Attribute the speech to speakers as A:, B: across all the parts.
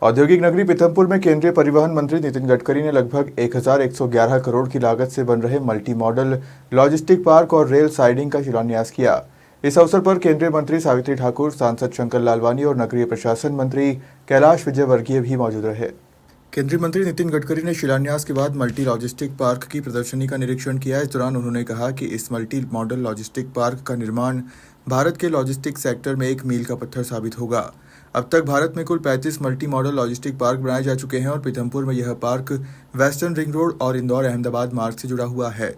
A: औद्योगिक नगरी पीथमपुर में केंद्रीय परिवहन मंत्री नितिन गडकरी ने लगभग 1111 करोड़ की लागत से बन रहे मल्टी मॉडल लॉजिस्टिक पार्क और रेल साइडिंग का शिलान्यास किया। इस अवसर पर केंद्रीय मंत्री सावित्री ठाकुर, सांसद शंकर लालवानी और नगरीय प्रशासन मंत्री कैलाश विजयवर्गीय भी मौजूद रहे। केंद्रीय मंत्री नितिन गडकरी ने शिलान्यास के बाद मल्टी लॉजिस्टिक पार्क की प्रदर्शनी का निरीक्षण किया। इस दौरान उन्होंने कहा कि इस मल्टी मॉडल लॉजिस्टिक पार्क का निर्माण भारत के लॉजिस्टिक सेक्टर में एक मील का पत्थर साबित होगा। अब तक भारत में कुल 35 मल्टी मॉडल लॉजिस्टिक पार्क बनाए जा चुके हैं और पीथमपुर में यह पार्क वेस्टर्न रिंग रोड और इंदौर अहमदाबाद मार्ग से जुड़ा हुआ है।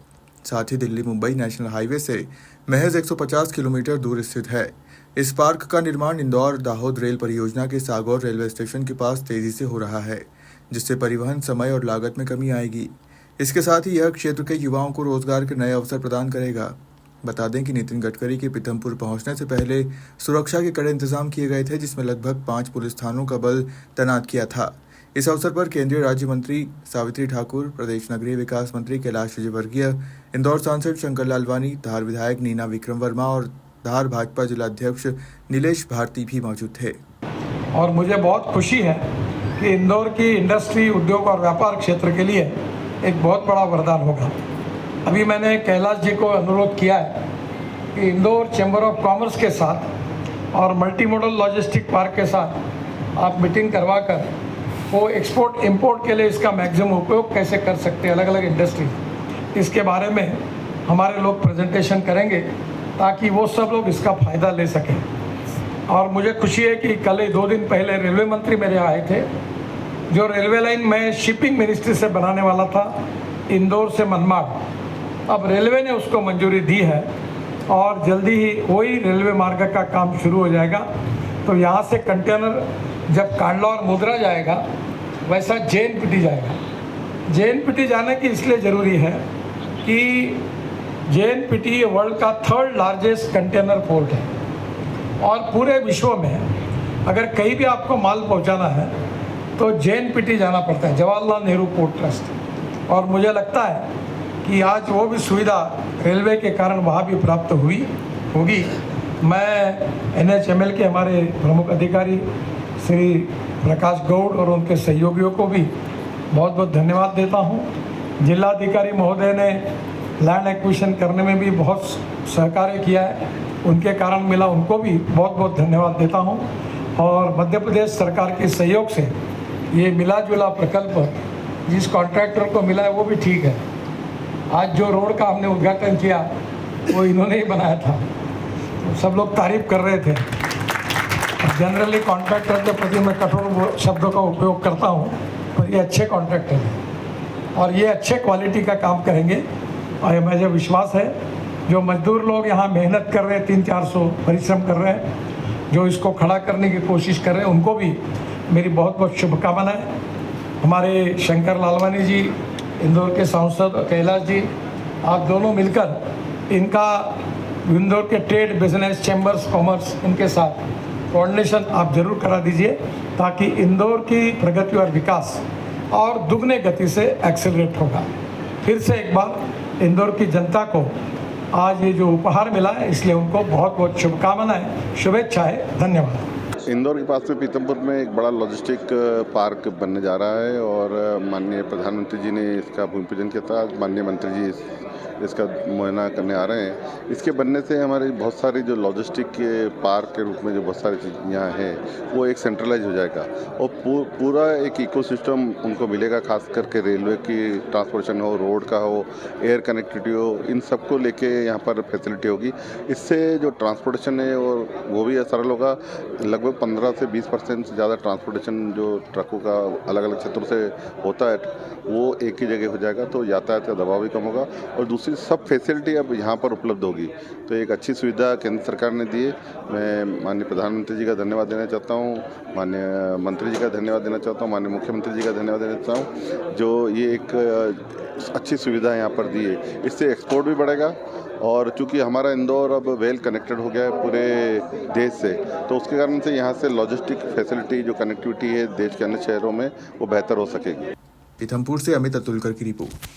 A: साथ ही दिल्ली मुंबई नेशनल हाईवे से महज 150 किलोमीटर दूर स्थित है। इस पार्क का निर्माण इंदौर दाहोद रेल परियोजना के सागौर रेलवे स्टेशन के पास तेजी से हो रहा है, जिससे परिवहन समय और लागत में कमी आएगी। इसके साथ ही यह क्षेत्र के युवाओं को रोजगार के नए अवसर प्रदान करेगा। बता दें कि नितिन गडकरी के पीथमपुर पहुंचने से पहले सुरक्षा के कड़े इंतजाम किए गए थे, जिसमें लगभग 5 पुलिस थानों का बल तैनात किया था। इस अवसर पर केंद्रीय राज्य मंत्री सावित्री ठाकुर, प्रदेश नगरीय विकास मंत्री कैलाश विजयवर्गीय, इंदौर सांसद शंकर लालवानी, धार विधायक नीना विक्रम वर्मा और धार भाजपा जिलाध्यक्ष नीलेश भारती भी मौजूद थे।
B: और मुझे बहुत खुशी है कि इंदौर की इंडस्ट्री, उद्योग और व्यापार क्षेत्र के लिए एक बहुत बड़ा वरदान होगा। अभी मैंने कैलाश जी को अनुरोध किया है कि इंदौर चैम्बर ऑफ कॉमर्स के साथ और मल्टी मॉडल लॉजिस्टिक पार्क के साथ आप मीटिंग करवा कर वो एक्सपोर्ट इंपोर्ट के लिए इसका मैक्सिमम उपयोग कैसे कर सकते हैं अलग अलग इंडस्ट्री, इसके बारे में हमारे लोग प्रेजेंटेशन करेंगे ताकि वो सब लोग इसका फ़ायदा ले सकें। और मुझे खुशी है कि कल ही 2 दिन पहले रेलवे मंत्री मेरे आए थे। जो रेलवे लाइन मैं शिपिंग मिनिस्ट्री से बनाने वाला था इंदौर से मनमाड, अब रेलवे ने उसको मंजूरी दी है और जल्दी ही वही रेलवे मार्ग का काम शुरू हो जाएगा। तो यहाँ से कंटेनर जब कांडला और मुद्रा जाएगा वैसा JNPT जाएगा। JNPT जाने की इसलिए ज़रूरी है कि JNPT वर्ल्ड का 3rd लार्जेस्ट कंटेनर पोर्ट है और पूरे विश्व में अगर कहीं भी आपको माल पहुँचाना है तो JNPT जाना पड़ता है, जवाहरलाल नेहरू पोर्ट ट्रस्ट। और मुझे लगता है कि आज वो भी सुविधा रेलवे के कारण वहाँ भी प्राप्त होगी। मैं NHML के हमारे प्रमुख अधिकारी श्री प्रकाश गौड़ और उनके सहयोगियों को भी बहुत बहुत धन्यवाद देता हूँ। जिलाधिकारी महोदय ने लैंड एक्विजिशन करने में भी बहुत सहकार्य किया है, उनके कारण मिला, उनको भी बहुत बहुत धन्यवाद देता हूँ। और मध्य प्रदेश सरकार के सहयोग से ये मिला जुला प्रकल्प जिस कॉन्ट्रैक्टर को मिला है वो भी ठीक है। आज जो रोड का हमने उद्घाटन किया वो इन्होंने ही बनाया था, तो सब लोग तारीफ कर रहे थे। जनरली कॉन्ट्रैक्टर के प्रति मैं कठोर शब्दों का उपयोग करता हूँ, पर ये अच्छे कॉन्ट्रैक्टर हैं और ये अच्छे क्वालिटी का काम करेंगे। और मुझे विश्वास है जो मजदूर लोग यहाँ मेहनत कर रहे हैं, 300-400 परिश्रम कर रहे हैं, जो इसको खड़ा करने की कोशिश कर रहे हैं, उनको भी मेरी बहुत बहुत शुभकामनाएं। हमारे शंकर लालवानी जी, इंदौर के सांसद कैलाश जी, आप दोनों मिलकर इनका इंदौर के ट्रेड, बिजनेस, चैम्बर्स कॉमर्स, इनके साथ कोऑर्डिनेशन आप जरूर करा दीजिए ताकि इंदौर की प्रगति और विकास और दुगने गति से एक्सेलरेट होगा। फिर से एक बार इंदौर की जनता को आज ये जो उपहार मिला है इसलिए उनको बहुत बहुत शुभकामनाएं, शुभेच्छाएं, धन्यवाद।
C: इंदौर के पास में पीथमपुर में एक बड़ा लॉजिस्टिक पार्क बनने जा रहा है और माननीय प्रधानमंत्री जी ने इसका भूमि पूजन किया था। माननीय मंत्री जी इसका मुआयना करने आ रहे हैं। इसके बनने से हमारे बहुत सारी जो लॉजिस्टिक के पार्क के रूप में जो बहुत सारी चीज़ यहाँ हैं वो एक सेंट्रलाइज हो जाएगा और पूरा एक इकोसिस्टम उनको मिलेगा। खास करके रेलवे की ट्रांसपोर्टेशन हो, रोड का हो, एयर कनेक्टिविटी हो, इन सबको लेके यहाँ पर फैसिलिटी होगी। इससे जो ट्रांसपोर्टेशन है और वो भी सरल होगा। लगभग 15 से 20% से ज़्यादा ट्रांसपोर्टेशन जो ट्रकों का अलग अलग क्षेत्रों से होता है वो एक ही जगह हो जाएगा, तो यातायात का दबाव भी कम होगा और दूसरी सब फैसिलिटी अब यहाँ पर उपलब्ध होगी। तो एक अच्छी सुविधा केंद्र सरकार ने दी है। मैं माननीय प्रधानमंत्री जी का धन्यवाद देना चाहता हूँ, माननीय मंत्री जी का धन्यवाद देना चाहता हूँ, माननीय मुख्यमंत्री जी का धन्यवाद देना चाहता हूँ जो ये एक अच्छी सुविधा यहाँ पर दी है। इससे एक्सपोर्ट भी बढ़ेगा और चूँकि हमारा इंदौर अब वेल कनेक्टेड हो गया है पूरे देश से, तो उसके कारण से यहाँ से लॉजिस्टिक फैसिलिटी जो कनेक्टिविटी है देश के अन्य शहरों में वो बेहतर हो सकेगी।
A: पीथमपुर से अमित अतुलकर की रिपोर्ट।